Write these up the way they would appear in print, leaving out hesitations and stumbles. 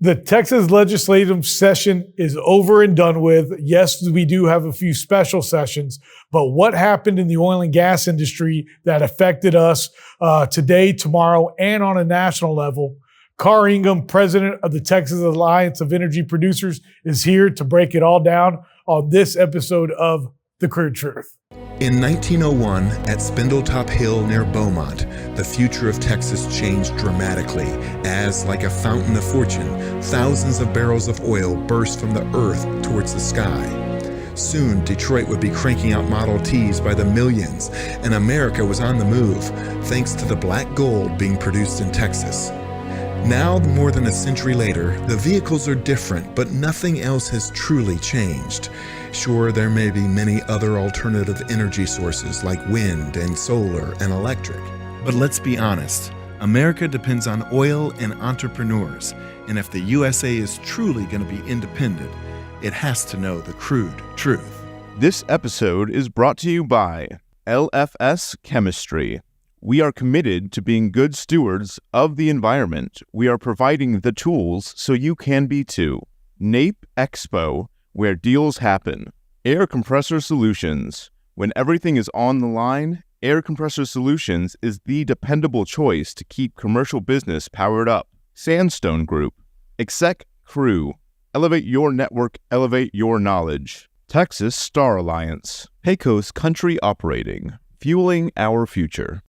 The Texas legislative session is over and done with. Yes, we do have a few special sessions, but what happened in the oil and gas industry that affected us today, tomorrow, and on a national level? Karr Ingham, president of the Texas Alliance of Energy Producers, is here to break it all down on this episode of The Crude Truth. In 1901, at Spindletop Hill near Beaumont, the future of Texas changed dramatically as, like a fountain of fortune, thousands of barrels of oil burst from the earth towards the sky. Soon, Detroit would be cranking out Model Ts by the millions, and America was on the move, thanks to the black gold being produced in Texas. Now, more than a century later, the vehicles are different, but nothing else has truly changed. Sure, there may be many other alternative energy sources like wind and solar and electric. But let's be honest, America depends on oil and entrepreneurs. And if the USA is truly going to be independent, it has to know the crude truth. This episode is brought to you by LFS Chemistry. We are committed to being good stewards of the environment. We are providing the tools so you can be too. NAPE Expo, where deals happen. Air Compressor Solutions. When everything is on the line, Air Compressor Solutions is the dependable choice to keep commercial business powered up. Sandstone Group. Exec Crew. Elevate your network, elevate your knowledge. Texas Star Alliance. Pecos Country Operating. Fueling our future.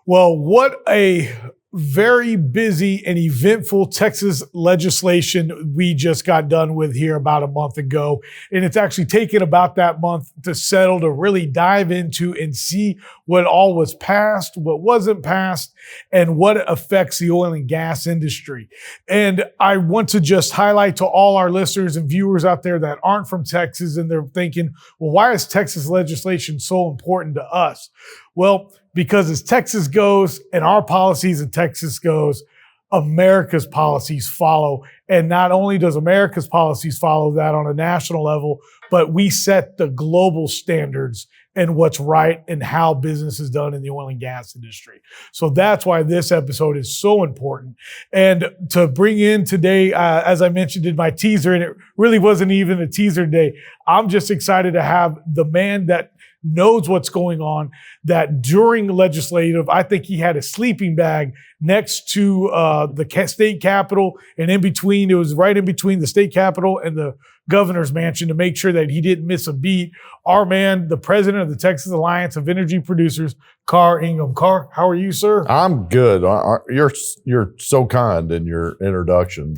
Well, what a very busy and eventful Texas legislation we just got done with here about a month ago. And it's actually taken about that month to settle, to really dive into and see what all was passed, what wasn't passed, and what affects the oil and gas industry. And I want to just highlight to all our listeners and viewers out there that aren't from Texas and they're thinking, well, why is Texas legislation so important to us? Well, because as Texas goes and our policies in Texas goes, America's policies follow. And not only does America's policies follow that on a national level, but we set the global standards and what's right and how business is done in the oil and gas industry. So that's why this episode is so important. And to bring in today, as I mentioned in my teaser, and it really wasn't even a teaser today, I'm just excited to have the man that knows what's going on, that during legislative, I think he had a sleeping bag next to the state capitol, and in between, it was right in between the state capitol and the governor's mansion to make sure that he didn't miss a beat. Our man, the president of the Texas Alliance of Energy Producers, Karr Ingham. Karr, how are you, sir? I'm good. You're so kind in your introduction.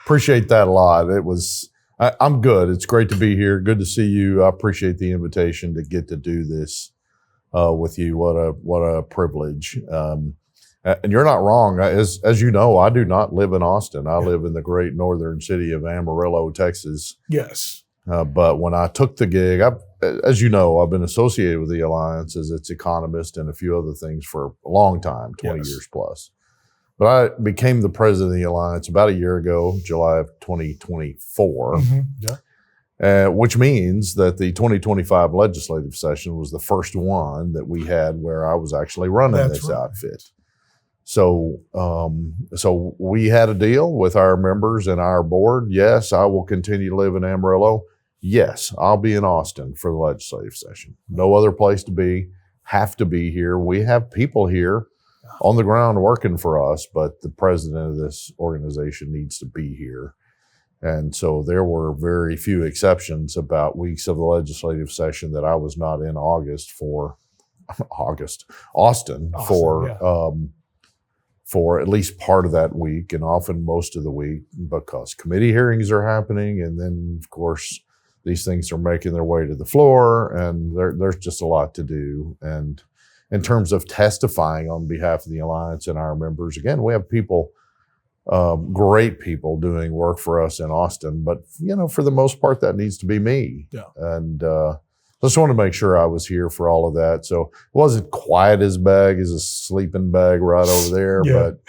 Appreciate that a lot. I'm good. It's great to be here. Good to see you. I appreciate the invitation to get to do this with you. What a privilege. And you're not wrong. As you know, I do not live in Austin. I live in the great northern city of Amarillo, Texas. Yes. But when I took the gig, as you know, I've been associated with the Alliance as its economist and a few other things for a long time, 20 years plus. But I became the president of the Alliance about a year ago, July of 2024, which means that the 2025 legislative session was the first one that we had where I was actually running this outfit. So we had a deal with our members and our board. Yes, I will continue to live in Amarillo. Yes, I'll be in Austin for the legislative session. No other place to be. Have to be here. We have people here on the ground working for us, but the president of this organization needs to be here. And so there were very few exceptions about weeks of the legislative session that I was not in Austin for at least part of that week and often most of the week, because committee hearings are happening. And then of course, these things are making their way to the floor, and there's just a lot to do. And in terms of testifying on behalf of the Alliance and our members, again, we have people, great people doing work for us in Austin, but for the most part, that needs to be me. Yeah. And just want to make sure I was here for all of that. So it wasn't quite as big as a sleeping bag right over there, but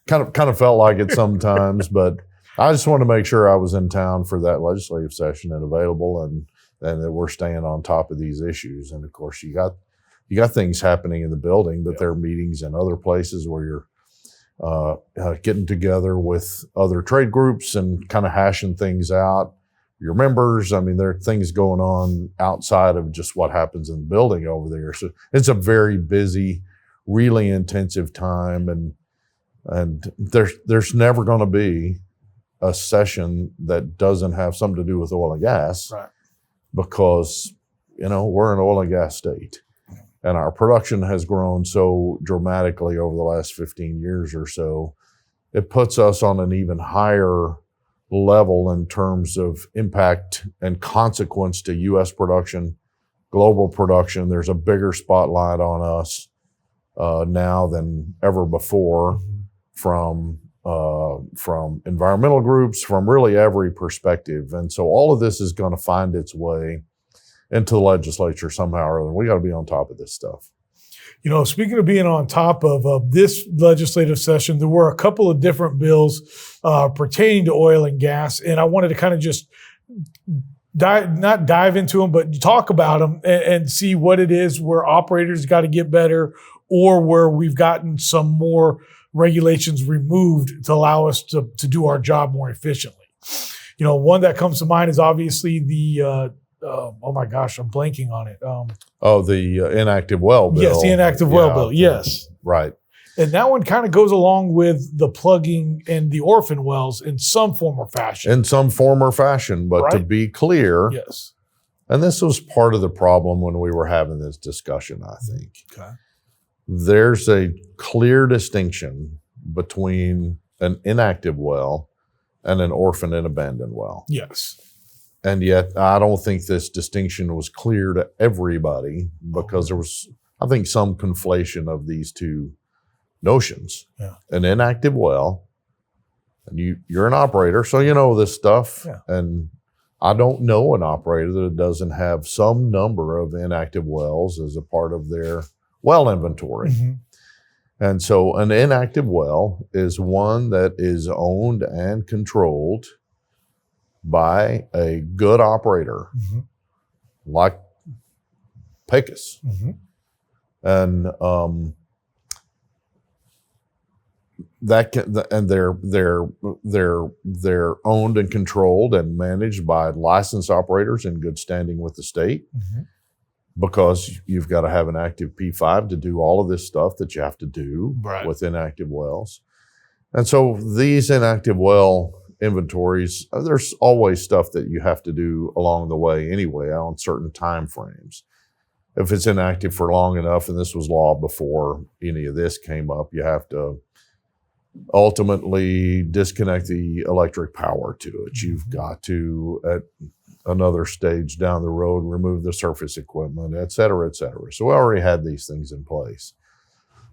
kind of felt like it sometimes. But I just wanted to make sure I was in town for that legislative session and available, and that we're staying on top of these issues. And of course, you got things happening in the building, but there are meetings in other places where getting together with other trade groups and kind of hashing things out. Your members, I mean, there are things going on outside of just what happens in the building over there. So it's a very busy, really intensive time, and there's never going to be a session that doesn't have something to do with oil and gas, Right. because we're an oil and gas state, and our production has grown so dramatically over the last 15 years or so. It puts us on an even higher level in terms of impact and consequence to U.S. production, global production. There's a bigger spotlight on us now than ever before, from environmental groups, from really every perspective. And so all of this is going to find its way into the legislature somehow or other. We got to be on top of this stuff. Speaking of being on top of this legislative session, there were a couple of different bills pertaining to oil and gas, and I wanted to kind of just not dive into them, but talk about them and see what it is where operators got to get better, or where we've gotten some more regulations removed to allow us to do our job more efficiently. One that comes to mind is obviously the oh my gosh, I'm blanking on it. The inactive well bill. Yes, the inactive well bill. Yes. Right. And that one kind of goes along with the plugging and the orphan wells in some form or fashion. In some form or fashion, but to be clear, yes. And this was part of the problem when we were having this discussion, I think. Okay. There's a clear distinction between an inactive well and an orphaned and abandoned well. Yes. And yet, I don't think this distinction was clear to everybody, because there was, I think, some conflation of these two notions. Yeah. An inactive well, and you're an operator, so you know this stuff. Yeah. And I don't know an operator that doesn't have some number of inactive wells as a part of their well inventory. Mm-hmm. And so an inactive well is one that is owned and controlled by a good operator, Mm-hmm. like Pecos. Mm-hmm. And they're owned and controlled and managed by licensed operators in good standing with the state, Mm-hmm. because you've got to have an active P5 to do all of this stuff that you have to do with inactive wells. And so these inactive well inventories, there's always stuff that you have to do along the way anyway on certain time frames. If it's inactive for long enough, and this was law before any of this came up, you have to ultimately disconnect the electric power to it. You've got to, at another stage down the road, remove the surface equipment, et cetera, et cetera. So we already had these things in place.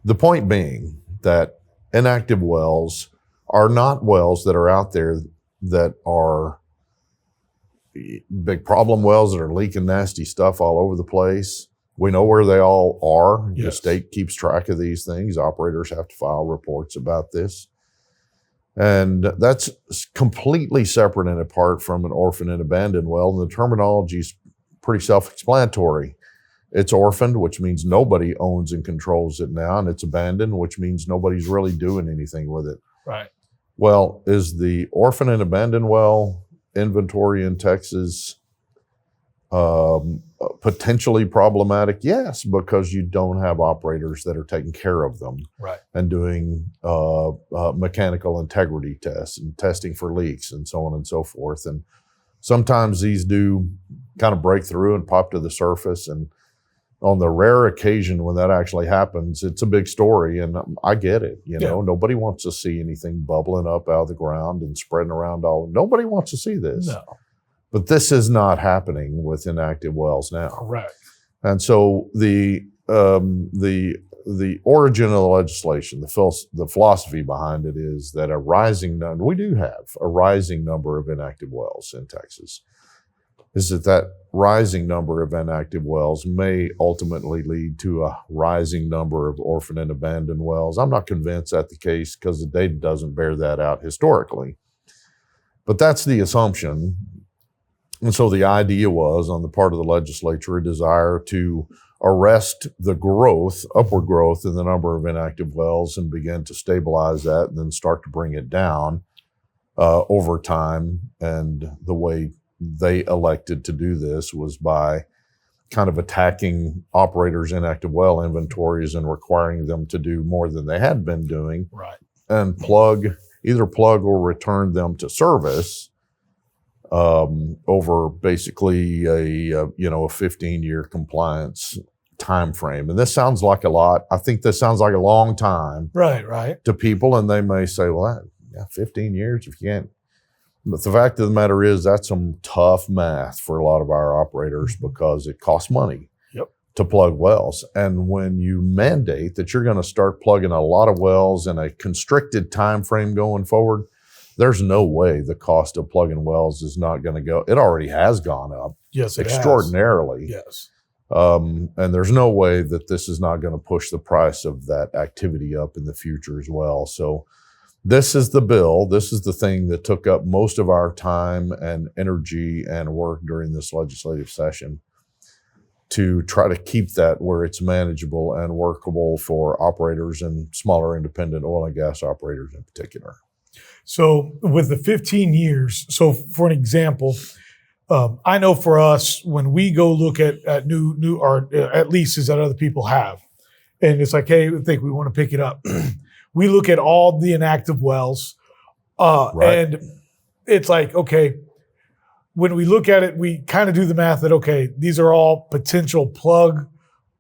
The point being that inactive wells are not wells that are out there that are big problem wells that are leaking nasty stuff all over the place. We know where they all are. Yes. The state keeps track of these things. Operators have to file reports about this. And that's completely separate and apart from an orphaned and abandoned well. And the terminology is pretty self-explanatory. It's orphaned, which means nobody owns and controls it now. And it's abandoned, which means nobody's really doing anything with it. Right. Well, is the orphaned and abandoned well inventory in Texas potentially problematic? Yes, because you don't have operators that are taking care of them, Right. and doing mechanical integrity tests and testing for leaks and so on and so forth. And sometimes these do kind of break through and pop to the surface. And on the rare occasion when that actually happens, it's a big story. And I get it. Nobody wants to see anything bubbling up out of the ground and spreading around nobody wants to see this. No. But this is not happening with inactive wells now. Correct. And so the origin of the legislation, the philosophy behind it is that we do have a rising number of inactive wells in Texas. Is that rising number of inactive wells may ultimately lead to a rising number of orphaned and abandoned wells. I'm not convinced that's the case, because the data doesn't bear that out historically. But that's the assumption. And so the idea was, on the part of the legislature, a desire to arrest the upward growth in the number of inactive wells and begin to stabilize that and then start to bring it down over time. And the way they elected to do this was by kind of attacking operators' inactive well inventories and requiring them to do more than they had been doing, Right. and either plug or return them to service over basically a 15-year compliance time frame. And this sounds like a lot. I think this sounds like a long time, Right. to people, and they may say, well, 15 years if you can't. But the fact of the matter is that's some tough math for a lot of our operators, because it costs money to plug wells. And when you mandate that you're going to start plugging a lot of wells in a constricted time frame going forward, there's no way the cost of plugging wells is not going to go. It already has gone up extraordinarily. Yes. And there's no way that this is not going to push the price of that activity up in the future as well. So this is the bill. This is the thing that took up most of our time and energy and work during this legislative session, to try to keep that where it's manageable and workable for operators and smaller independent oil and gas operators in particular. So with the 15 years, so for an example, I know for us, when we go look at new or at leases that other people have, and it's like, hey, I think we want to pick it up. We look at all the inactive wells, and it's like, okay, when we look at it, we kind of do the math that, okay, these are all potential plug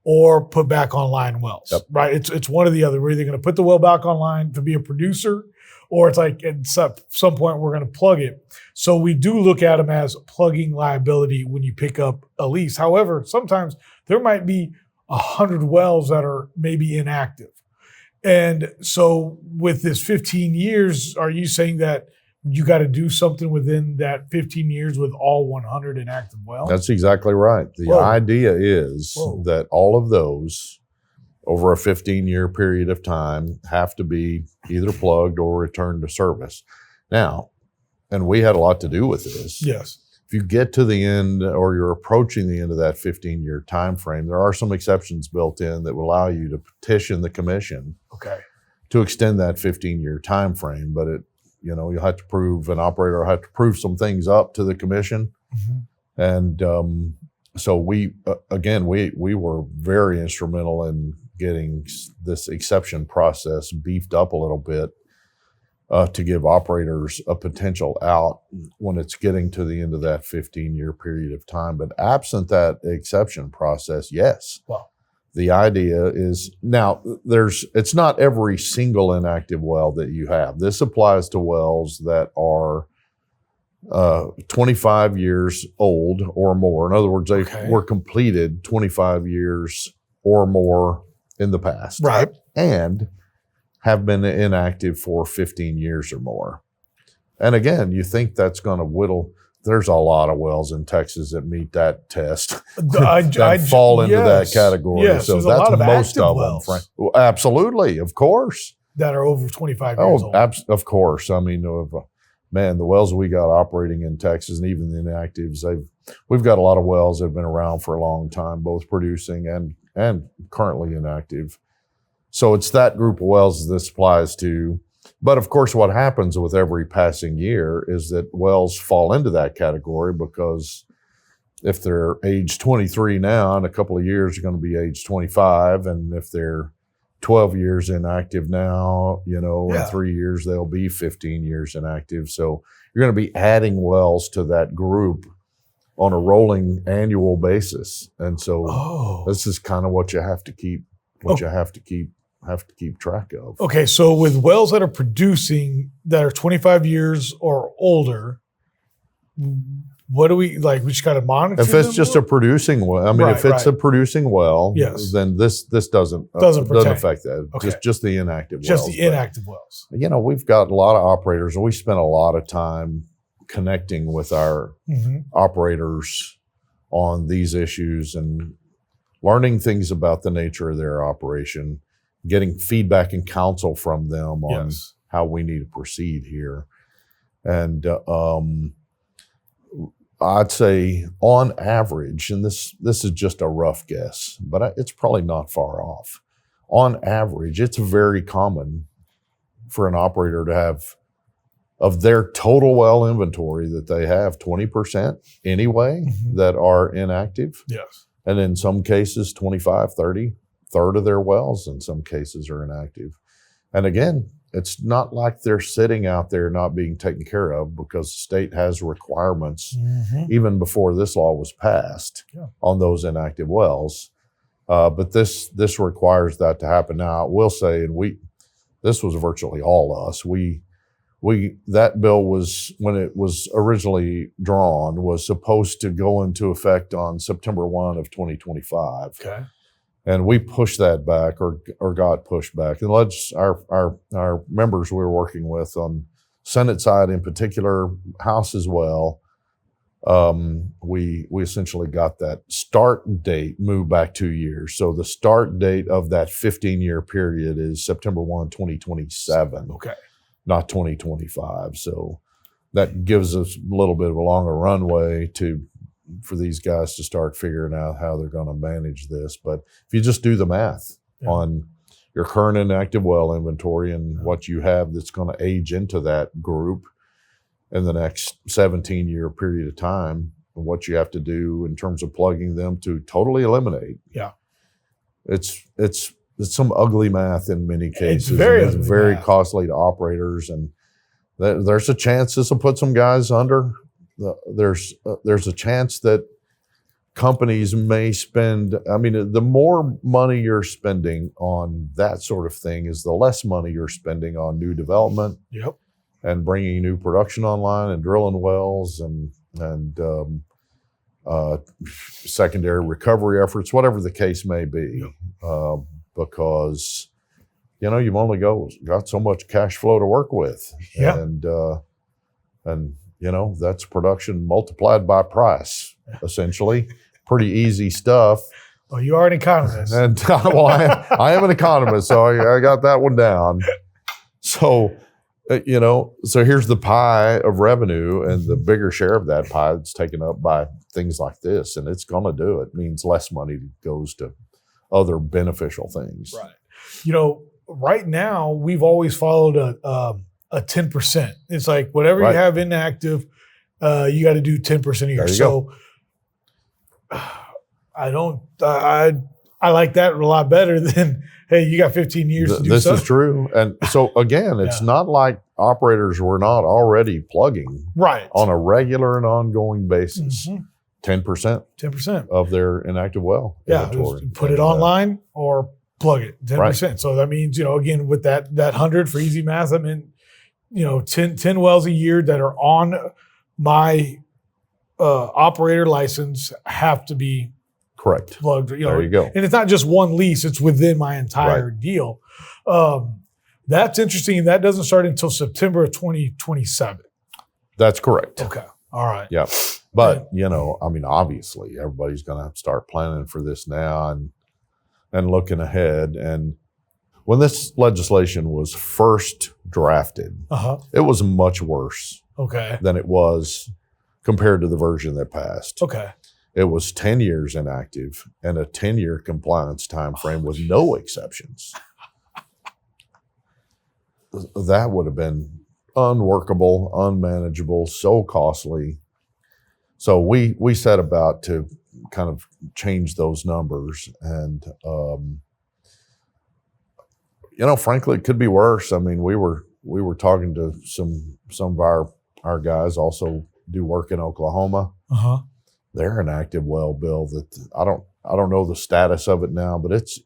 or put back online wells, right? It's one or the other. We're either going to put the well back online to be a producer, or it's like at some point we're going to plug it. So we do look at them as plugging liability when you pick up a lease. However, sometimes there might be 100 wells that are maybe inactive. And so with this 15 years, are you saying that you got to do something within that 15 years with all 100 inactive wells? That's exactly right. The idea is that all of those over a 15-year period of time have to be either plugged or returned to service. Now, and we had a lot to do with this. Yes. If you get to the end or you're approaching the end of that 15-year time frame, there are some exceptions built in that will allow you to petition the commission to extend that 15-year time frame. But you'll have to prove, an operator will have to prove some things up to the commission. Mm-hmm. And so we were very instrumental in getting this exception process beefed up a little bit, to give operators a potential out when it's getting to the end of that 15-year period of time. But absent that exception process, yes. Wow. The idea is, now it's not every single inactive well that you have. This applies to wells that are 25 years old or more. In other words, they were completed 25 years or more in the past. Right. And have been inactive for 15 years or more. And again, you think that's going to whittle. There's a lot of wells in Texas that meet that test that fall into that category. Yes, so that's most of them. Well, absolutely, of course. That are over 25 years old. Of course. I mean, man, the wells we got operating in Texas and even the inactives, we've got a lot of wells that have been around for a long time, both producing and currently inactive. So it's that group of wells this applies to. But of course, what happens with every passing year is that wells fall into that category, because if they're age 23 now, in a couple of years, they're going to be age 25. And if they're 12 years inactive now, in 3 years, they'll be 15 years inactive. So you're going to be adding wells to that group on a rolling annual basis. And so this is kind of what you have to keep, have to keep track of. Okay, so with wells that are producing that are 25 years or older, what do we like? We just got to monitor. If it's just a producing well, if it's a producing well, then this doesn't affect that. Okay. Just the inactive wells. Just the inactive wells. We've got a lot of operators, and we spend a lot of time connecting with our operators on these issues and learning things about the nature of their operation, getting feedback and counsel from them on how we need to proceed here. And I'd say on average, and this is just a rough guess, but it's probably not far off. On average, it's very common for an operator to have, of their total well inventory, that they have 20% anyway that are inactive. Yes. And in some cases, 25, 30, third of their wells in some cases are inactive. And again, it's not like they're sitting out there not being taken care of, because the state has requirements even before this law was passed on those inactive wells. But this requires that to happen. Now, I will say, and this was virtually all us. That bill was, when it was originally drawn, was supposed to go into effect on September 1 of 2025. Okay. And we pushed that back, or got pushed back. And our members we were working with on Senate side in particular, House as well, we essentially got that start date moved back 2 years. So the start date of that 15-year period is September 1, 2027. Okay. Not 2025. So that gives us a little bit of a longer runway for these guys to start figuring out how they're going to manage this. But if you just do the math on your current inactive well inventory and what you have that's going to age into that group in the next 17-year period of time, and what you have to do in terms of plugging them to totally eliminate. Yeah. It's some ugly math in many cases. It's very costly to operators, and there's a chance this will put some guys under. There's a chance that companies may spend, I mean, the more money you're spending on that sort of thing is the less money you're spending on new development and bringing new production online and drilling wells and secondary recovery efforts, whatever the case may be. Because, you've only got so much cash flow to work with. And that's production multiplied by price, essentially. Pretty easy stuff. Well, you are an economist. And well, I am an economist, so I got that one down. So, so here's the pie of revenue, and the bigger share of that pie is taken up by things like this, and it's going to do it. It means less money goes to other beneficial things. Right. Right now, we've always followed a 10%. It's like whatever you have inactive, you got to do 10% a year. So I like that a lot better than, hey, you got 15 years to do something. This is true. And so again, it's not like operators were not already plugging on a regular and ongoing basis. 10% of their inactive well inventory. Put it online or plug it, 10%. So that means, again, with that 100 for easy math, I mean, 10 wells a year that are on my operator license have to be plugged. There you go. And it's not just one lease; it's within my entire deal. That's interesting. That doesn't start until September of 2027. That's correct. Okay. All right. Yeah. But obviously, everybody's going to start planning for this now and looking ahead. And when this legislation was first drafted, it was much worse than it was compared to the version that passed. It was 10 years inactive and a 10-year compliance time frame with no exceptions. That would have been unworkable, unmanageable, so costly. So we set about to kind of change those numbers, and frankly, it could be worse. I mean, we were talking to some of our guys also do work in Oklahoma. They're an active well bill that I don't know the status of it now, but it's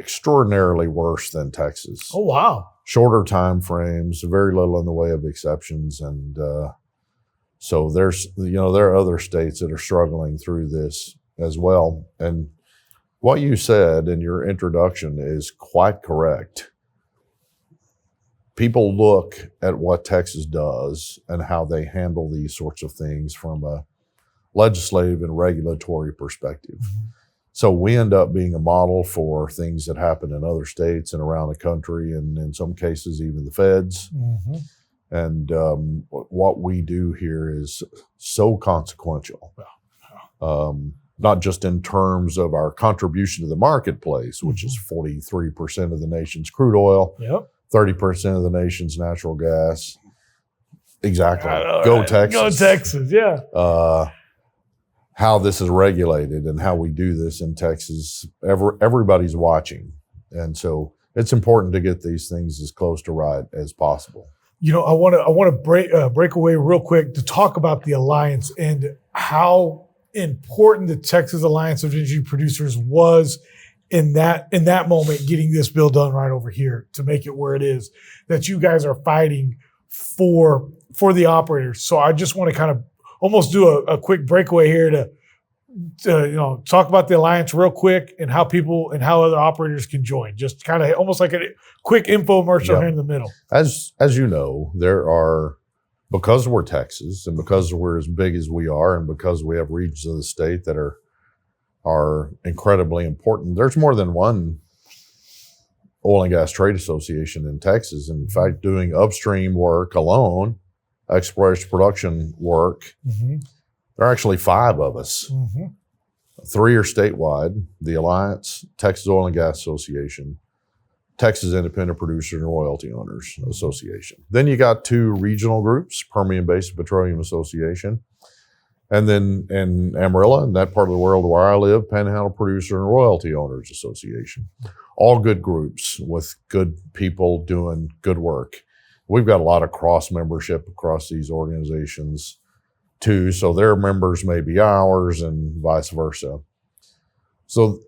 extraordinarily worse than Texas. Oh wow! Shorter time frames, very little in the way of exceptions, and so there are other states that are struggling through this as well. And what you said in your introduction is quite correct. People look at what Texas does and how they handle these sorts of things from a legislative and regulatory perspective. So we end up being a model for things that happen in other states and around the country, and in some cases even the feds. And what we do here is so consequential, not just in terms of our contribution to the marketplace, which is 43% of the nation's crude oil, 30% of the nation's natural gas. Exactly. Go Texas. Go Texas, yeah. How this is regulated and how we do this in Texas, everybody's watching. And so it's important to get these things as close to right as possible. You know, I want to break away real quick to talk about the Alliance and how important the Texas Alliance of Energy Producers was in that moment, getting this bill done right over here to make it where it is, that you guys are fighting for the operators. So I just want to kind of almost do a quick breakaway here to talk about the Alliance real quick and how people and how other operators can join. Just kind of almost like a quick infomercial here in the middle. As you know, there are, because we're Texas and because we're as big as we are and because we have regions of the state that are incredibly important, there's more than one oil and gas trade association in Texas. In fact, doing upstream work alone, exploration production work, there are actually 5 of us. 3 are statewide: the Alliance, Texas Oil and Gas Association, Texas Independent Producers and Royalty Owners Association. Then you got 2 regional groups: Permian Basin Petroleum Association, and then in Amarillo, in that part of the world where I live, Panhandle Producer and Royalty Owners Association. All good groups with good people doing good work. We've got a lot of cross membership across these organizations too, so their members may be ours and vice versa. So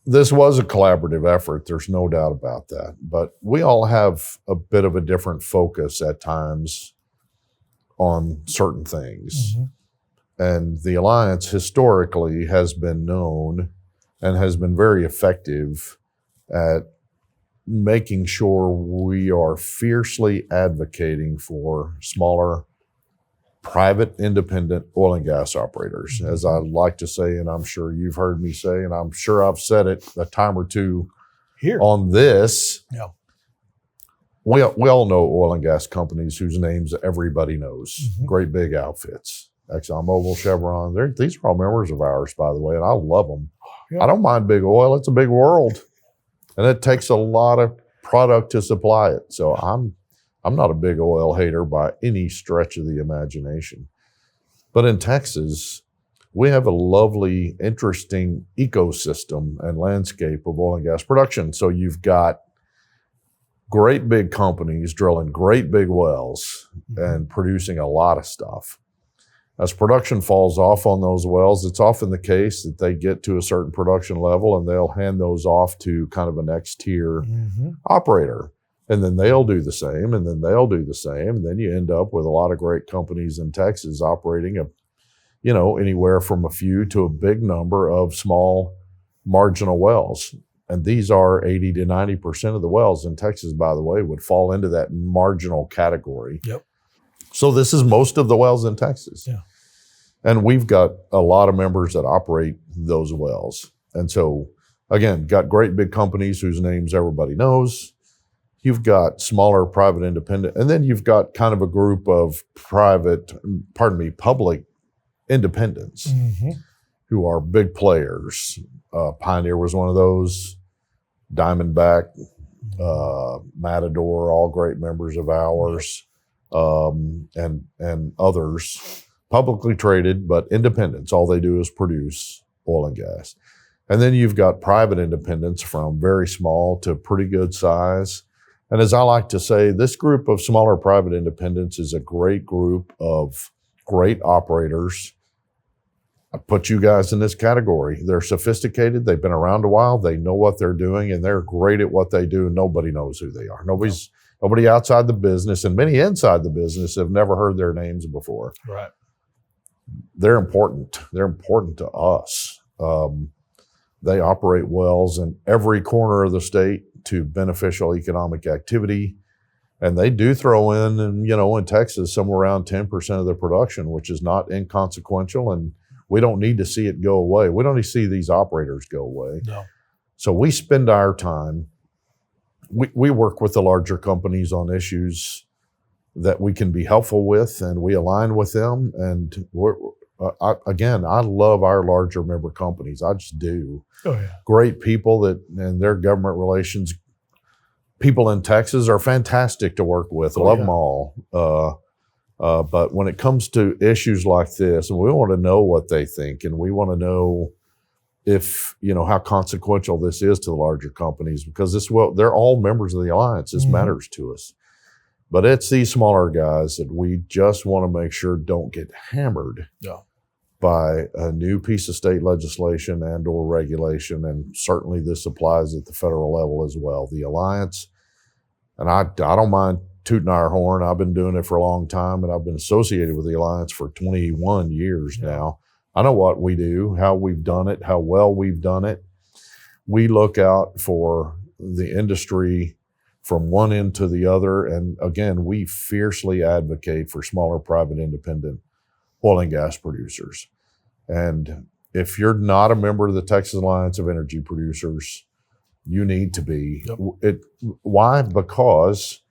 this was a collaborative effort, there's no doubt about that. But we all have a bit of a different focus at times on certain things. And the Alliance historically has been known and has been very effective at making sure we are fiercely advocating for smaller, private, independent oil and gas operators. As I like to say, and I'm sure you've heard me say, and I'm sure I've said it a time or two here on this. Yeah. We all know oil and gas companies whose names everybody knows. Great big outfits. ExxonMobil, Chevron, these are all members of ours, by the way, and I love them. Yeah. I don't mind big oil. It's a big world. And it takes a lot of product to supply it. So I'm not a big oil hater by any stretch of the imagination. But in Texas, we have a lovely, interesting ecosystem and landscape of oil and gas production. So you've got great big companies drilling great big wells and producing a lot of stuff. As production falls off on those wells, it's often the case that they get to a certain production level and they'll hand those off to kind of a next tier operator. And then they'll do the same, and then they'll do the same. And then you end up with a lot of great companies in Texas operating anywhere from a few to a big number of small marginal wells. And these are 80 to 90% of the wells in Texas, by the way, would fall into that marginal category. Yep. So this is most of the wells in Texas. Yeah. And we've got a lot of members that operate those wells. And so, again, got great big companies whose names everybody knows. You've got smaller private independent, and then you've got kind of a group of public independents who are big players. Pioneer was one of those, Diamondback, Matador, all great members of ours. And others, publicly traded, but independents. All they do is produce oil and gas. And then you've got private independents from very small to pretty good size. And as I like to say, this group of smaller private independents is a great group of great operators. I put you guys in this category. They're sophisticated. They've been around a while. They know what they're doing, and they're great at what they do. Nobody knows who they are. Nobody outside the business, and many inside the business have never heard their names before. Right. They're important. They're important to us. They operate wells in every corner of the state to beneficial economic activity. And they do throw in Texas, somewhere around 10% of their production, which is not inconsequential. And we don't need to see it go away. We don't need to see these operators go away. No. So we spend our time. We work with the larger companies on issues that we can be helpful with, and we align with them. And I love our larger member companies. I just do. Oh, yeah. Great people and their government relations people in Texas are fantastic to work with. Love them all. But when it comes to issues like this, and we want to know what they think, and we want to know if, how consequential this is to the larger companies, because they're all members of the alliance. This matters to us. But it's these smaller guys that we just want to make sure don't get hammered by a new piece of state legislation and or regulation. And certainly this applies at the federal level as well. The alliance, and I don't mind tooting our horn. I've been doing it for a long time, and I've been associated with the alliance for 21 years now. I know what we do, how we've done it, how well we've done it. We look out for the industry from one end to the other. And again, we fiercely advocate for smaller private independent oil and gas producers. And if you're not a member of the Texas Alliance of Energy Producers, you need to be. Why? Because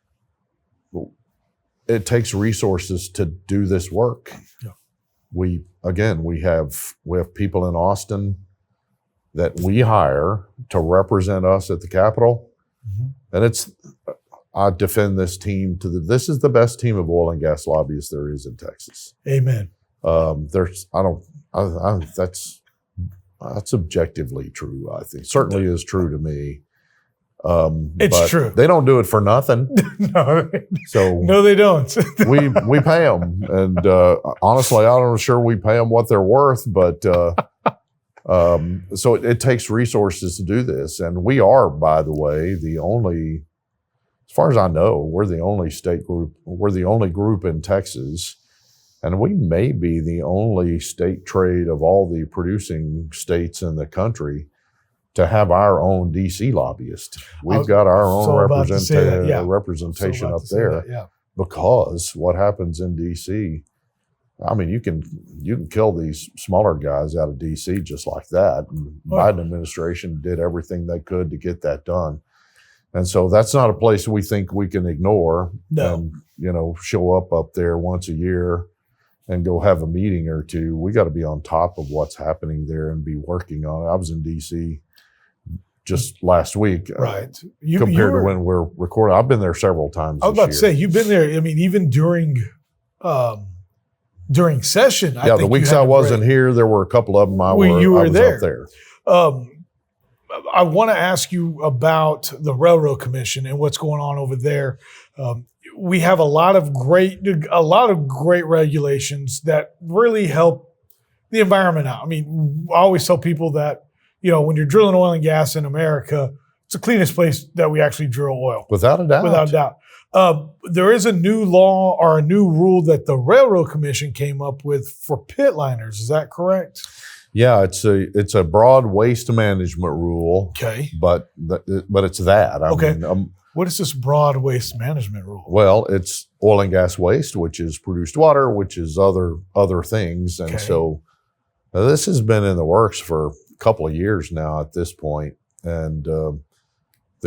it takes resources to do this work. We have people in Austin that we hire to represent us at the Capitol. And I defend this team this is the best team of oil and gas lobbyists there is in Texas. Amen. That's objectively true, I think. Certainly is true to me. It's true. They don't do it for nothing. No, they don't. we pay them. And honestly, I'm not sure we pay them what they're worth, but so it takes resources to do this. And we are, by the way, as far as I know, we're the only group in Texas, and we may be the only state trade of all the producing states in the country to have our own DC lobbyist. We've got our own representation up there, because what happens in DC, I mean, you can kill these smaller guys out of DC just like that. And Biden administration did everything they could to get that done. And so that's not a place we think we can ignore and, show up there once a year and go have a meeting or two. We got to be on top of what's happening there and be working on it. I was in DC just last week, right? Compared to when we're recording. I've been there several times. I was about to say, you've been there. I mean, even during session. The weeks I wasn't here, there were a couple of them I was there. Up there. I want to ask you about the Railroad Commission and what's going on over there. We have a lot of great regulations that really help the environment out. I mean, I always tell people that, when you're drilling oil and gas in America, it's the cleanest place that we actually drill oil. Without a doubt. Without a doubt. There is a new law or a new rule that the Railroad Commission came up with for pit liners. Is that correct? Yeah, it's a broad waste management rule. Okay. But it's that. I mean, what is this broad waste management rule? Well, it's oil and gas waste, which is produced water, which is other things. And so this has been in the works for a couple of years now at this point. And the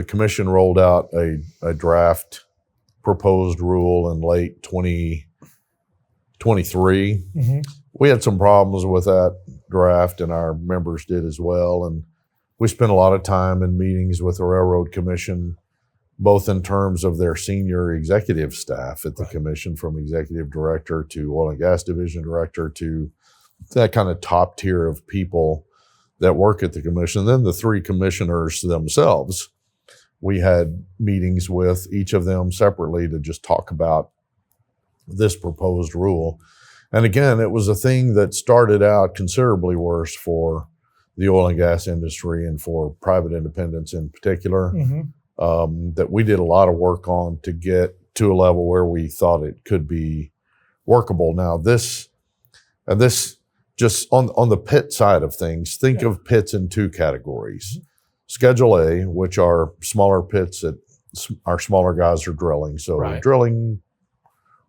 commission rolled out a draft proposed rule in late 2023. We had some problems with that draft, and our members did as well. And we spent a lot of time in meetings with the Railroad Commission, both in terms of their senior executive staff at the commission, from executive director to oil and gas division director to that kind of top tier of people that work at the commission. Then the three commissioners themselves, we had meetings with each of them separately to just talk about this proposed rule. And again, it was a thing that started out considerably worse for the oil and gas industry and for private independents in particular, that we did a lot of work on to get to a level where we thought it could be workable. Now, this just on the pit side of things, think of pits in two categories. Schedule A, which are smaller pits that our smaller guys are drilling. So drilling,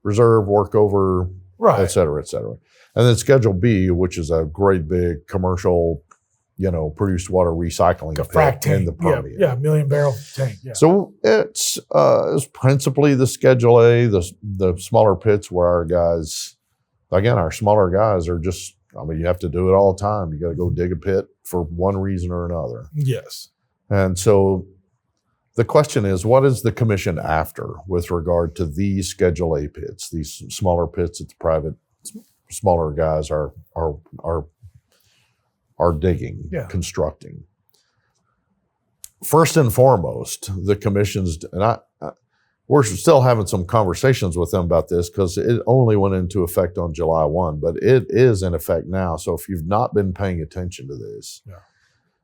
reserve, workover, et cetera, et cetera. And then Schedule B, which is a great big commercial produced water recycling a frac pit in the tank. Permian. Yeah, 1 million barrel tank. Yeah. So it's principally the Schedule A, the smaller pits where our guys, again, our smaller guys are just, you have to do it all the time. You got to go dig a pit for one reason or another. Yes. And so the question is, what is the commission after with regard to these Schedule A pits, these smaller pits that the private, smaller guys are digging, constructing? First and foremost, the commission's, and we're still having some conversations with them about this because it only went into effect on July 1, but it is in effect now. So if you've not been paying attention to this,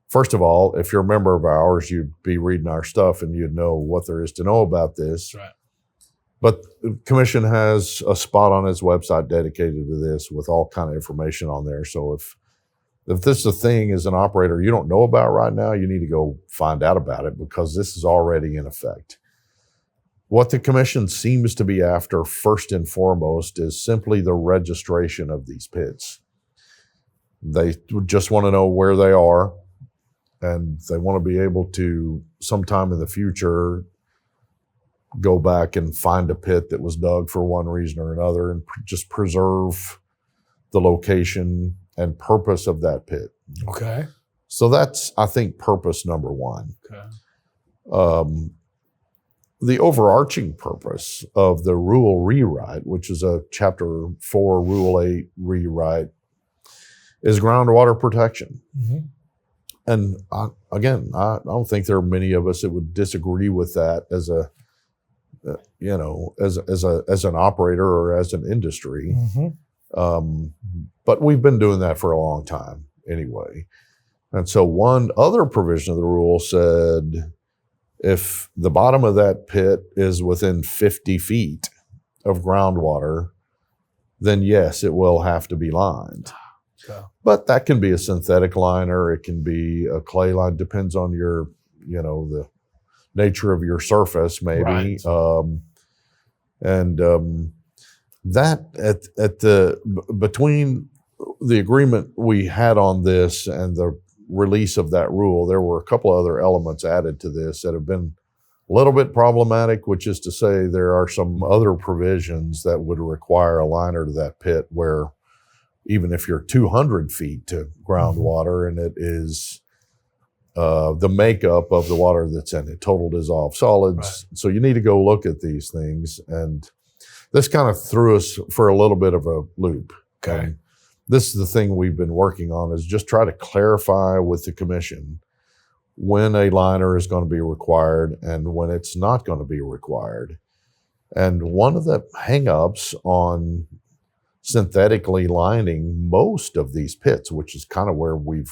first of all, if you're a member of ours, you'd be reading our stuff and you'd know what there is to know about this. Right. But the commission has a spot on its website dedicated to this with all kind of information on there. So if this is a thing as an operator you don't know about right now, you need to go find out about it because this is already in effect. What the commission seems to be after first and foremost is simply the registration of these pits. They just want to know where they are, and they want to be able to sometime in the future go back and find a pit that was dug for one reason or another and just preserve the location and purpose of that pit. Okay. So that's, I think, purpose number one. Okay. The overarching purpose of the rule rewrite, which is a Chapter 4, Rule 8 rewrite, is groundwater protection. Mm-hmm. And I don't think there are many of us that would disagree with that as an operator or as an industry. Mm-hmm. But we've been doing that for a long time anyway. And so one other provision of the rule said, if the bottom of that pit is within 50 feet of groundwater, then yes, it will have to be lined. Okay. But that can be a synthetic liner. It can be a clay line. Depends on your, the nature of your surface, maybe. Right. That between the agreement we had on this and the release of that rule, there were a couple of other elements added to this that have been a little bit problematic, which is to say there are some other provisions that would require a liner to that pit where even if you're 200 feet to groundwater and it is the makeup of the water that's in it, total dissolved solids. Right. So you need to go look at these things. And this kind of threw us for a little bit of a loop. Okay. And this is the thing we've been working on, is just try to clarify with the commission when a liner is going to be required and when it's not going to be required. And one of the hangups on synthetically lining most of these pits, which is kind of where we've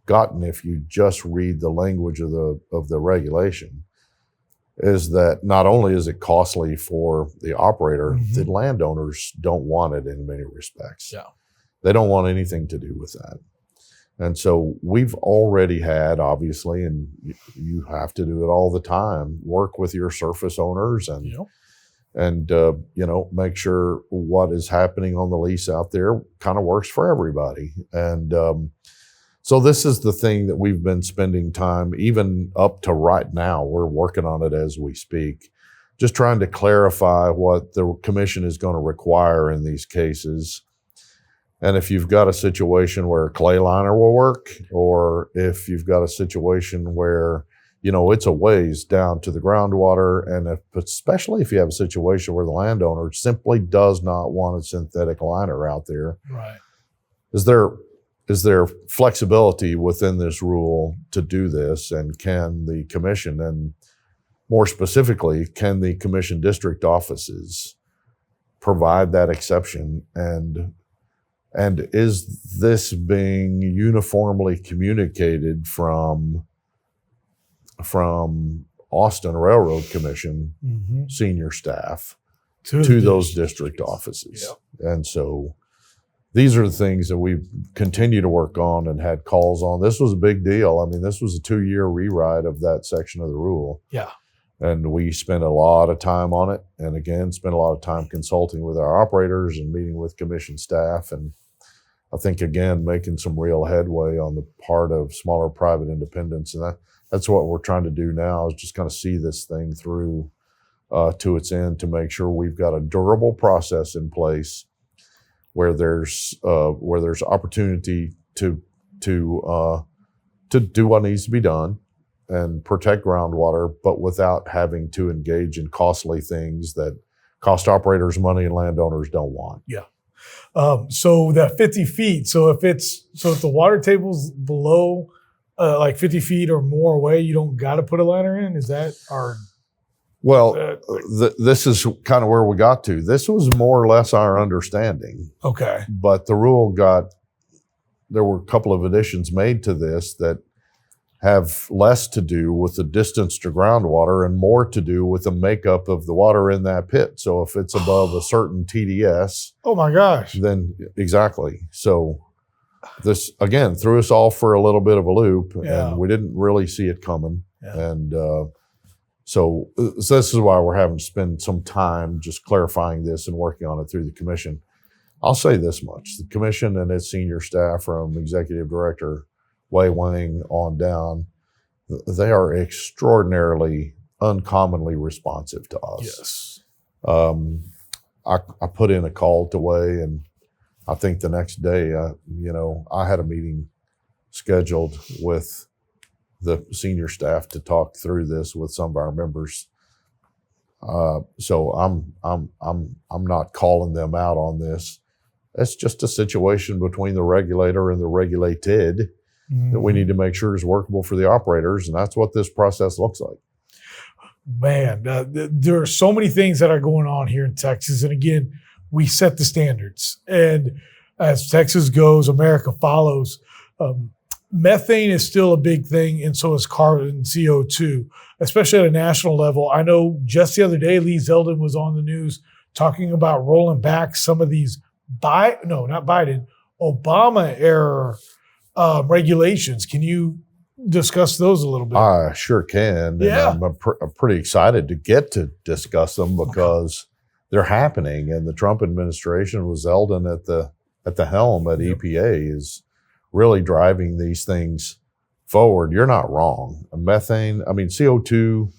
gotten, if you just read the language of the regulation, is that not only is it costly for the operator, the landowners don't want it in many respects. Yeah. They don't want anything to do with that. And so we've already had, obviously, and you have to do it all the time, work with your surface owners and make sure what is happening on the lease out there kind of works for everybody. And so this is the thing that we've been spending time, even up to right now, we're working on it as we speak, just trying to clarify what the commission is going to require in these cases. And if you've got a situation where a clay liner will work, or if you've got a situation where, it's a ways down to the groundwater, and especially if you have a situation where the landowner simply does not want a synthetic liner out there. Right. Is there flexibility within this rule to do this? And can the commission, and more specifically, can the commission district offices provide that exception? And is this being uniformly communicated from Austin Railroad Commission senior staff to those district offices? Yep. And so these are the things that we continue to work on and had calls on. This was a big deal. I mean, this was a 2-year rewrite of that section of the rule. Yeah. And we spent a lot of time on it. And again, spent a lot of time consulting with our operators and meeting with commission staff. And I think, again, making some real headway on the part of smaller private independents. And that's what we're trying to do now, is just kind of see this thing through to its end, to make sure we've got a durable process in place where there's opportunity to do what needs to be done and protect groundwater, but without having to engage in costly things that cost operators money and landowners don't want. Yeah. So that 50 feet. So if the water table's below like 50 feet or more away, you don't got to put a liner in. Is that our? Well, this is kind of where we got to. This was more or less our understanding. Okay. But the rule there were a couple of additions made to this that have less to do with the distance to groundwater and more to do with the makeup of the water in that pit. So if it's above a certain TDS. Oh my gosh. Then exactly. So this, again, threw us all for a little bit of a loop, and we didn't really see it coming. Yeah. And so this is why we're having to spend some time just clarifying this and working on it through the commission. I'll say this much. The commission and its senior staff, from executive director Wei Wang on down, they are extraordinarily, uncommonly responsive to us. Yes. I put in a call to Wei, and I think the next day, I had a meeting scheduled with the senior staff to talk through this with some of our members. So I'm not calling them out on this. It's just a situation between the regulator and the regulated that we need to make sure is workable for the operators, and that's what this process looks like. Man, there are so many things that are going on here in Texas, and again, we set the standards, and as Texas goes, America follows. Methane is still a big thing, and so is carbon CO2, especially at a national level. I know just the other day, Lee Zeldin was on the news talking about rolling back some of these Obama era regulations. Can you discuss those a little bit? I sure can. Yeah. And I'm pretty excited to get to discuss them because they're happening. And the Trump administration, with Zeldin at the helm at EPA, is really driving these things forward. You're not wrong. CO2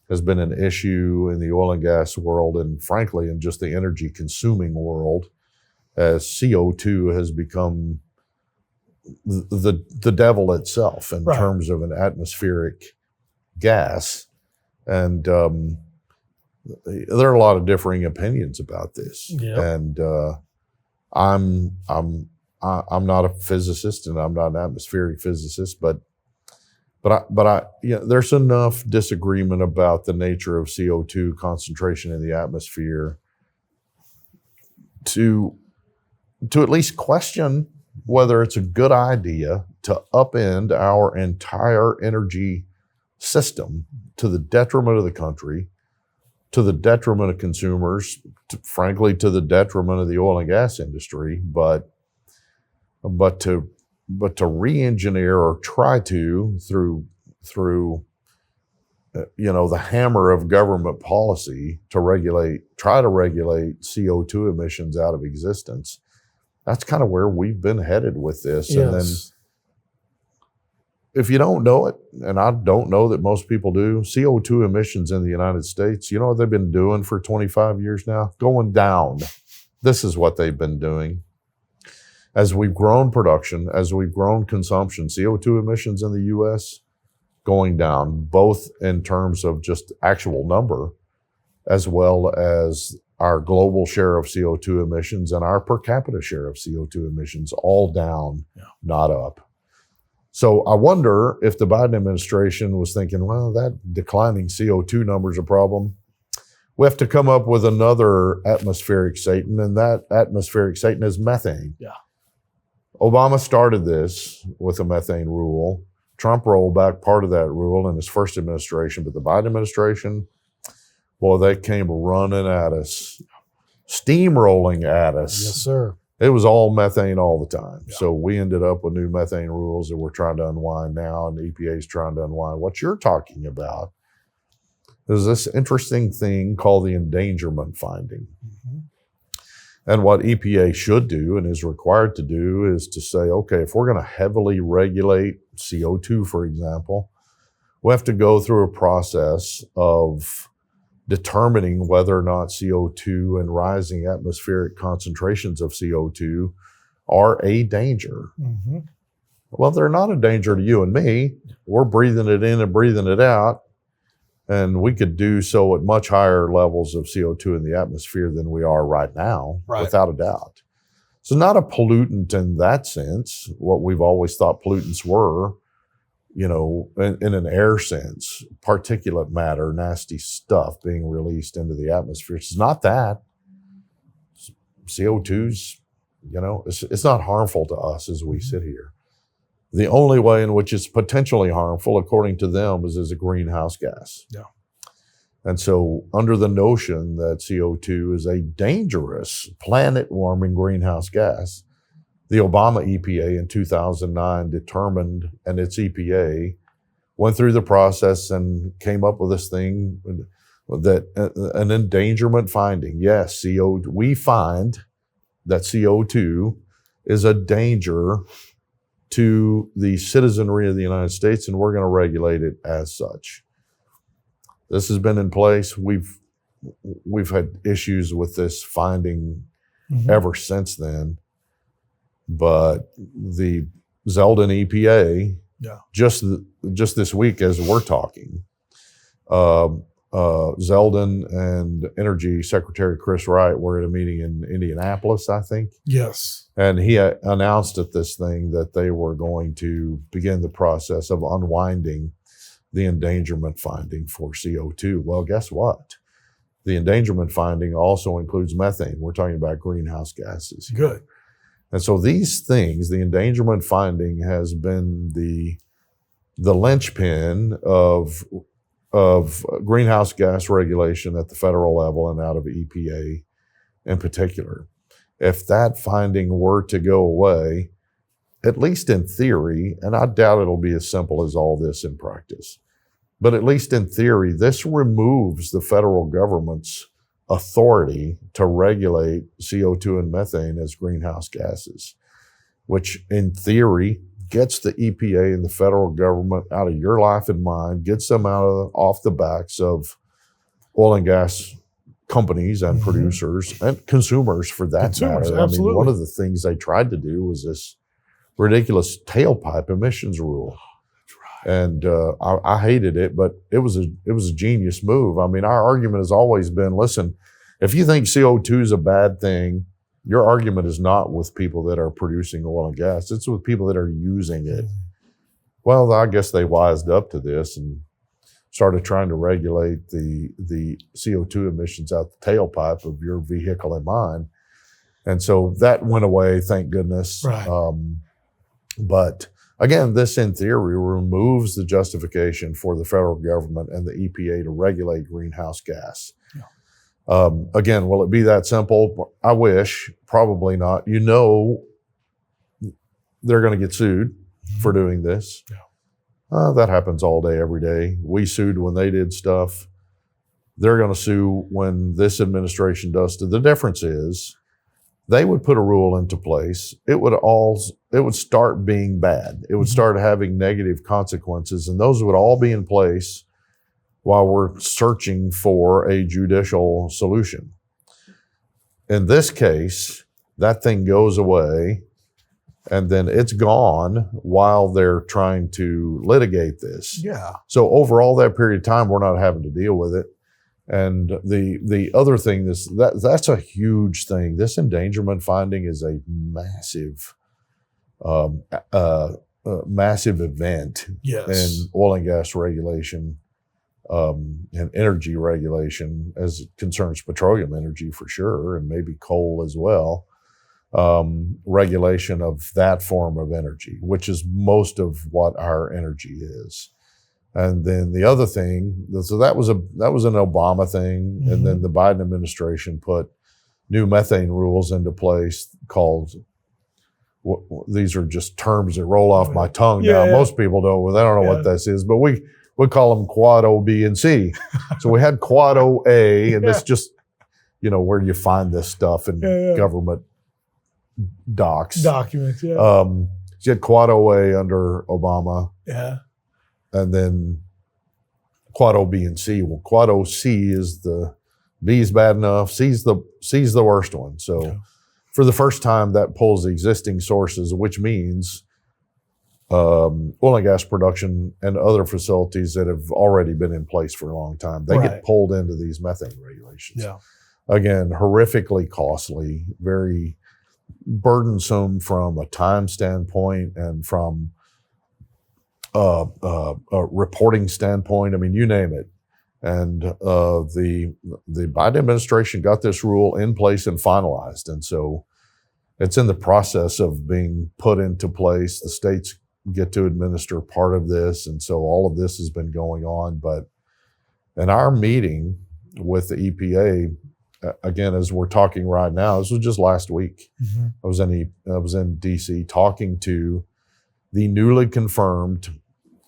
has been an issue in the oil and gas world, and frankly, in just the energy consuming world, as CO2 has become the devil itself in terms of an atmospheric gas. And there are a lot of differing opinions about this. Yep. And I'm not a physicist, and I'm not an atmospheric physicist, but there's enough disagreement about the nature of CO2 concentration in the atmosphere to at least question whether it's a good idea to upend our entire energy system to the detriment of the country, to the detriment of consumers, frankly, to the detriment of the oil and gas industry, but to re-engineer, or try to, through the hammer of government policy, to try to regulate CO2 emissions out of existence. That's kind of where we've been headed with this. Yes. And then if you don't know it, and I don't know that most people do, CO2 emissions in the United States, you know what they've been doing for 25 years now? Going down. This is what they've been doing. As we've grown production, as we've grown consumption, CO2 emissions in the U.S. going down, both in terms of just actual number, as well as our global share of CO2 emissions and our per capita share of CO2 emissions, all down, not up. So I wonder if the Biden administration was thinking, well, that declining CO2 number is a problem. We have to come up with another atmospheric Satan, and that atmospheric Satan is methane. Yeah. Obama started this with a methane rule. Trump rolled back part of that rule in his first administration, but the Biden administration, boy, they came running at us, steamrolling at us. Yes, sir. It was all methane all the time. Yeah. So we ended up with new methane rules that we're trying to unwind now, and the EPA is trying to unwind. What you're talking about is this interesting thing called the endangerment finding. Mm-hmm. And what EPA should do and is required to do is to say, okay, if we're going to heavily regulate CO2, for example, we have to go through a process of determining whether or not CO2 and rising atmospheric concentrations of CO2 are a danger. Mm-hmm. Well, they're not a danger to you and me. We're breathing it in and breathing it out. And we could do so at much higher levels of CO2 in the atmosphere than we are right now, without a doubt. So not a pollutant in that sense, what we've always thought pollutants were, you know, in an air sense, particulate matter, nasty stuff being released into the atmosphere. It's not that. CO2's, you know, it's not harmful to us as we sit here. The only way in which it's potentially harmful, according to them, is as a greenhouse gas. Yeah. And so under the notion that CO2 is a dangerous planet-warming greenhouse gas, the Obama EPA in 2009 determined, and its EPA went through the process and came up with this thing that an endangerment finding. Yes, we find that CO2 is a danger to the citizenry of the United States, and we're going to regulate it as such. This has been in place. We've had issues with this finding ever since then. But the Zeldin EPA, just this week as we're talking, Zeldin and Energy Secretary Chris Wright were at a meeting in Indianapolis, I think. Yes. And he announced at this thing that they were going to begin the process of unwinding the endangerment finding for CO2. Well, guess what? The endangerment finding also includes methane. We're talking about greenhouse gases. Good. And so these things, the endangerment finding has been the linchpin of greenhouse gas regulation at the federal level and out of EPA in particular. If that finding were to go away, at least in theory, and I doubt it'll be as simple as all this in practice, but at least in theory, this removes the federal government's authority to regulate CO2 and methane as greenhouse gases, which in theory gets the EPA and the federal government out of your life and mine, gets them off the backs of oil and gas companies and producers and consumers for that matter. Absolutely. I mean, one of the things they tried to do was this ridiculous tailpipe emissions rule. And I hated it, but it was a genius move. I mean, our argument has always been, listen, if you think CO2 is a bad thing, your argument is not with people that are producing oil and gas. It's with people that are using it. Well, I guess they wised up to this and started trying to regulate the CO2 emissions out the tailpipe of your vehicle and mine. And so that went away, thank goodness. Right. But again, this in theory removes the justification for the federal government and the EPA to regulate greenhouse gas. Yeah. Again, will it be that simple? I wish, probably not. You know, they're going to get sued for doing this. Yeah. That happens all day, every day. We sued when they did stuff. They're going to sue when this administration does. The difference is they would put a rule into place. It would start being bad. It would start having negative consequences, and those would all be in place while we're searching for a judicial solution. In this case, that thing goes away, and then it's gone while they're trying to litigate this. Yeah. So over all that period of time, we're not having to deal with it. And the other thing that's a huge thing. This endangerment finding is a massive, massive event in oil and gas regulation and energy regulation as it concerns petroleum energy for sure, and maybe coal as well. Regulation of that form of energy, which is most of what our energy is. And then the other thing, so that was an Obama thing, and then the Biden administration put new methane rules into place called, these are just terms that roll off my tongue now. Most people don't know what this is, but we call them Quad O, B, and C. So we had Quad O A, and this just where you find this stuff in government documents. Yeah. You had Quad OA under Obama. Yeah. And then Quad O, B, and C. Well, Quad O, C is B is bad enough. C's the worst one. So for the first time, that pulls existing sources, which means oil and gas production and other facilities that have already been in place for a long time. They get pulled into these methane regulations. Yeah. Again, horrifically costly, very burdensome from a time standpoint and from a reporting standpoint. I mean, you name it. And the Biden administration got this rule in place and finalized. And so it's in the process of being put into place. The states get to administer part of this. And so all of this has been going on. But in our meeting with the EPA, again, as we're talking right now, this was just last week. Mm-hmm. I was in DC talking to the newly confirmed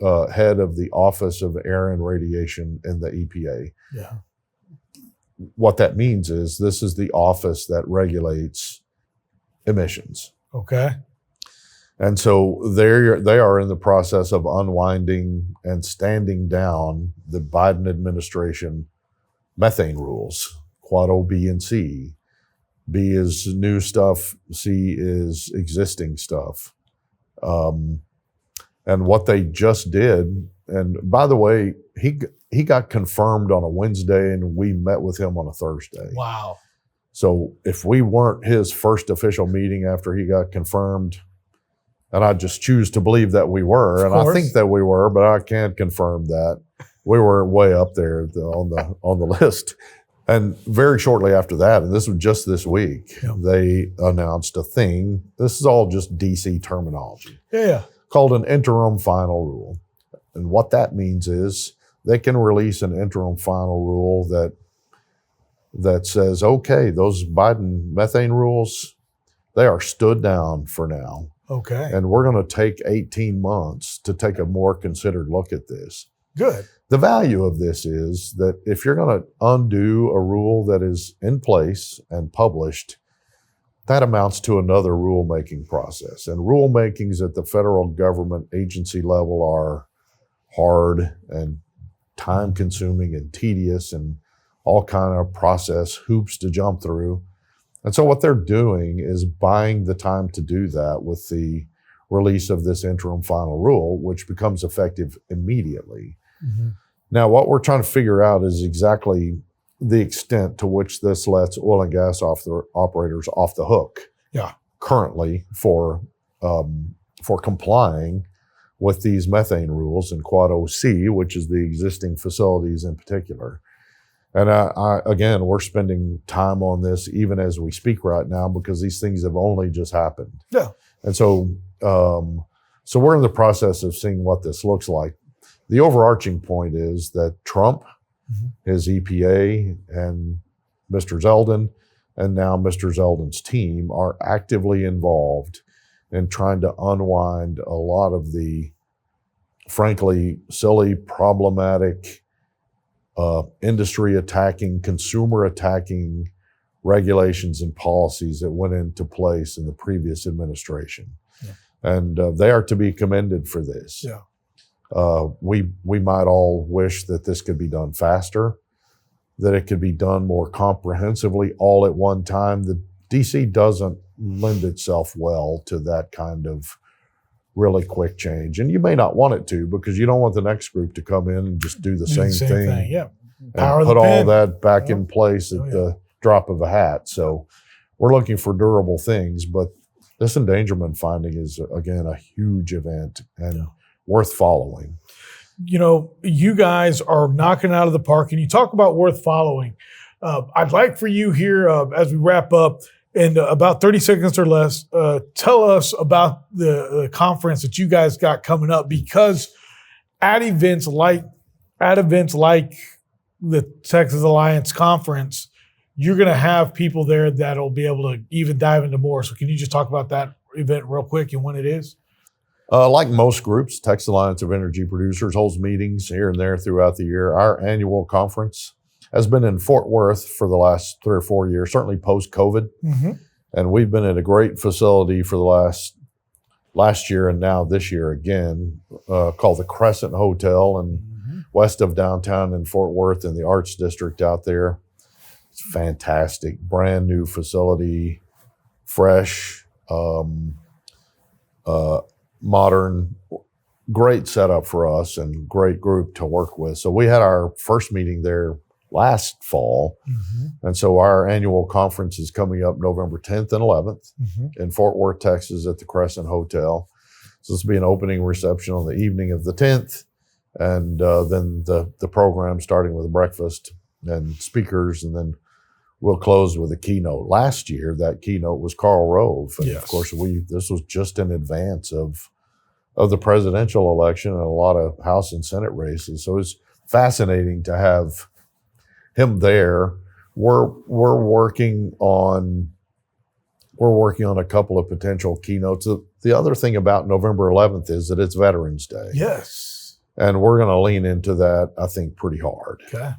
head of the Office of Air and Radiation in the EPA. Yeah. What that means is this is the office that regulates emissions. Okay. And so they are in the process of unwinding and standing down the Biden administration methane rules, Quad O, B, and C. B is new stuff. C is existing stuff. And what they just did, and by the way, he got confirmed on a Wednesday and we met with him on a Thursday. Wow. So if we weren't his first official meeting after he got confirmed, and I just choose to believe that we were, and I think that we were, but I can't confirm that. We were way up there on the list. And very shortly after that, and this was just this week, they announced a thing. This is all just DC terminology. Yeah. Called an interim final rule. And what that means is they can release an interim final rule that says, okay, those Biden methane rules, they are stood down for now. Okay. And we're going to take 18 months to take a more considered look at this. Good. The value of this is that if you're going to undo a rule that is in place and published, that amounts to another rulemaking process. And rulemakings at the federal government agency level are hard and time-consuming and tedious and all kind of process hoops to jump through. And so what they're doing is buying the time to do that with the release of this interim final rule, which becomes effective immediately. Mm-hmm. Now, what we're trying to figure out is exactly the extent to which this lets oil and gas operators off the hook. Yeah. Currently for complying with these methane rules in Quad OC, which is the existing facilities in particular. And again, we're spending time on this even as we speak right now because these things have only just happened. Yeah. And so we're in the process of seeing what this looks like. The overarching point is that Trump, his EPA, and Mr. Zeldin, and now Mr. Zeldin's team are actively involved in trying to unwind a lot of the, frankly, silly, problematic, industry attacking, consumer attacking regulations and policies that went into place in the previous administration. Yeah. And they are to be commended for this. Yeah. We might all wish that this could be done faster, that it could be done more comprehensively all at one time. The DC doesn't lend itself well to that kind of really quick change. And you may not want it to because you don't want the next group to come in and just do the same thing. Yeah. And put all that back in place at the drop of a hat. So we're looking for durable things, but this endangerment finding is, again, a huge event and worth following. You know, you guys are knocking out of the park, and you talk about worth following. I'd like for you here, as we wrap up, in about 30 seconds or less, tell us about the conference that you guys got coming up, because at events like the Texas Alliance Conference, you're going to have people there that'll be able to even dive into more. So can you just talk about that event real quick and when it is? Like most groups, Texas Alliance of Energy Producers holds meetings here and there throughout the year. Our annual conference has been in Fort Worth for the last 3 or 4 years, certainly post-COVID. Mm-hmm. And we've been at a great facility for the last year and now this year again, called the Crescent Hotel and west of downtown in Fort Worth in the Arts District out there. It's fantastic, brand new facility, fresh, modern, great setup for us and great group to work with. So we had our first meeting there last fall. And so our annual conference is coming up November 10th and 11th in Fort Worth, Texas at the Crescent Hotel. So this will be an opening reception on the evening of the 10th. And then the program starting with a breakfast and speakers, and then we'll close with a keynote. Last year, that keynote was Karl Rove. And of course, this was just in advance of the presidential election and a lot of House and Senate races. So it's fascinating to have him there. We're working on a couple of potential keynotes. The other thing about November 11th is that it's Veterans Day. Yes. And we're going to lean into that, I think, pretty hard. Okay.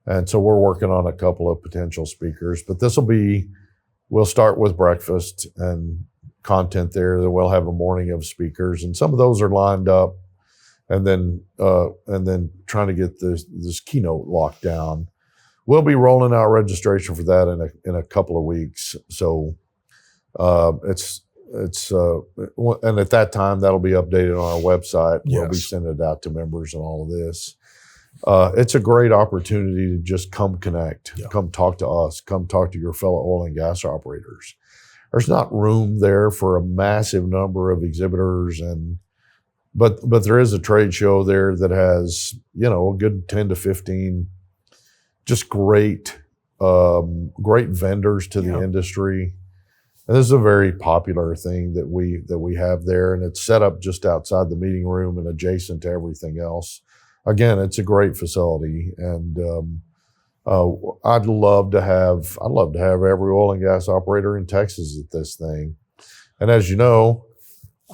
And so we're working on a couple of potential speakers, but we'll start with breakfast and content there. Then we'll have a morning of speakers, and some of those are lined up, and then trying to get this keynote locked down. We'll be rolling out registration for that in a couple of weeks. So and at that time, that'll be updated on our website. We'll be sending it out to members and all of this. It's a great opportunity to just come connect, come talk to us, come talk to your fellow oil and gas operators. There's not room there for a massive number of exhibitors, but there is a trade show there that has, a good 10 to 15 just great vendors to the industry. And this is a very popular thing that we have there, and it's set up just outside the meeting room and adjacent to everything else. Again, it's a great facility, and I'd love to have every oil and gas operator in Texas at this thing. And as you know,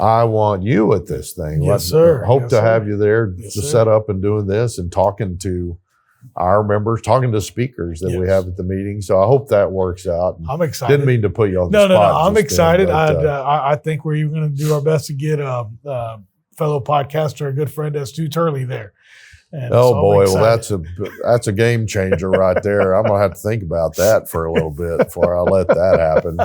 I want you at this thing. Yes, sir. Hope to have you there to set up and doing this and talking to our members, talking to speakers that we have at the meeting. So I hope that works out. I'm excited. Didn't mean to put you on the spot. No. I'm excited. Then, I think we're even going to do our best to get a fellow podcaster, a good friend, Stu Turley there. And boy, well that's a game changer right there. I'm gonna have to think about that for a little bit before I let that happen.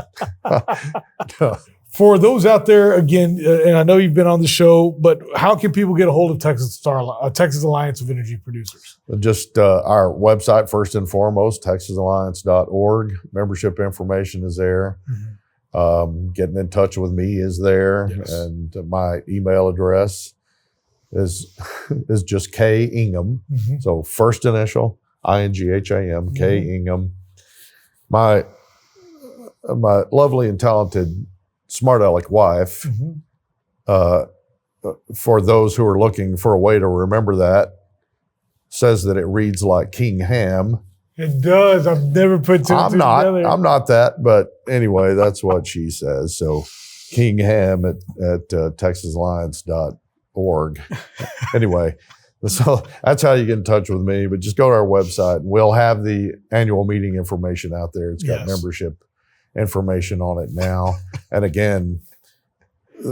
For those out there, again, and I know you've been on the show, but how can people get a hold of Texas Alliance of Energy Producers? Just our website, first and foremost, texasalliance.org. Membership information is there. Getting in touch with me is there, and my email address is just K Ingham. So first initial, Ingham, K Ingham. My lovely and talented, smart aleck wife, for those who are looking for a way to remember that, says that it reads like King Ham. It does. I've never put two and two together. I'm not that, but anyway, that's what she says. So King Ham at texasalliance.org. Anyway, so that's how you get in touch with me. But just go to our website. We'll have the annual meeting information out there. It's got membership information on it now. And again,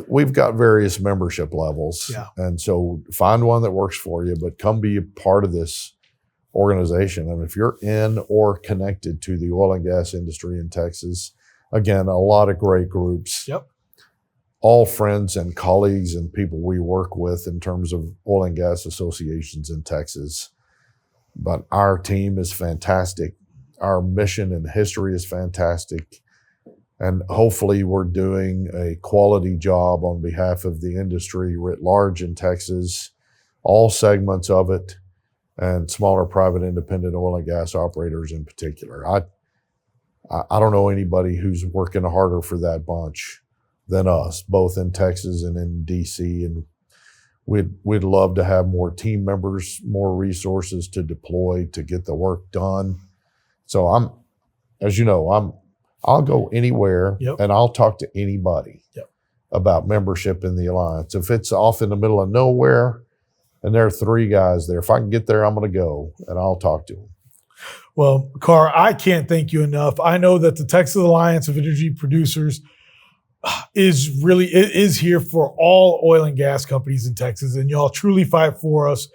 we've got various membership levels. And so find one that works for you, but come be a part of this organization. And if you're in or connected to the oil and gas industry in Texas, again, a lot of great groups. All friends and colleagues and people we work with in terms of oil and gas associations in Texas. But our team is fantastic. Our mission and history is fantastic. And hopefully we're doing a quality job on behalf of the industry writ large in Texas, all segments of it, and smaller private independent oil and gas operators in particular. I don't know anybody who's working harder for that bunch than us, both in Texas and in DC. And we'd love to have more team members, more resources to deploy to get the work done. So I'll go anywhere and I'll talk to anybody about membership in the Alliance. If it's off in the middle of nowhere, And there are 3 guys there. If I can get there, I'm going to go and I'll talk to them. Well, Karr, I can't thank you enough. I know that the Texas Alliance of Energy Producers is here for all oil and gas companies in Texas, and y'all truly fight for us.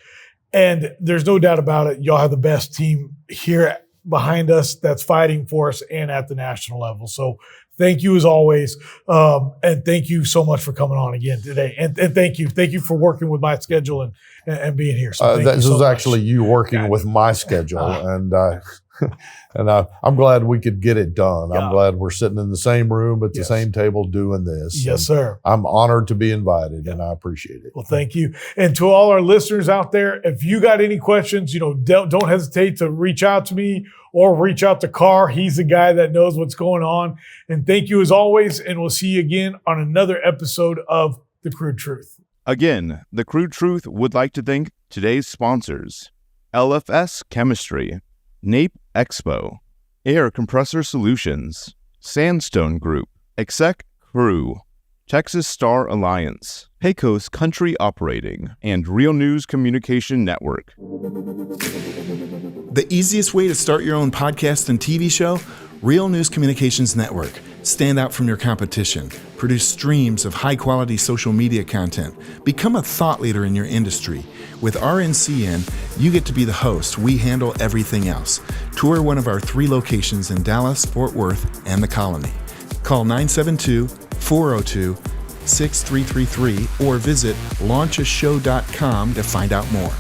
And there's no doubt about it. Y'all have the best team here behind us that's fighting for us and at the national level. So thank you as always. And thank you so much for coming on again today. And thank you for working with my schedule and being here. So this was actually you working with my schedule. And I'm glad we could get it done. I'm glad we're sitting in the same room at the same table doing this. Yes, sir. I'm honored to be invited, and I appreciate it. Well, thank you. And to all our listeners out there, if you got any questions, don't hesitate to reach out to me or reach out to Karr. He's the guy that knows what's going on. And thank you as always, and we'll see you again on another episode of The Crude Truth. Again, The Crude Truth would like to thank today's sponsors: LFS Chemistry, NAPE Expo, Air Compressor Solutions, Sandstone Group, Exec Crew, Texas Star Alliance, Pecos Country Operating, and Real News Communication Network. The easiest way to start your own podcast and TV show? Real News Communications Network. Stand out from your competition. Produce streams of high-quality social media content. Become a thought leader in your industry. With RNCN, you get to be the host. We handle everything else. Tour one of our 3 locations in Dallas, Fort Worth, and the Colony. Call 972-402-6333 or visit launchashow.com to find out more.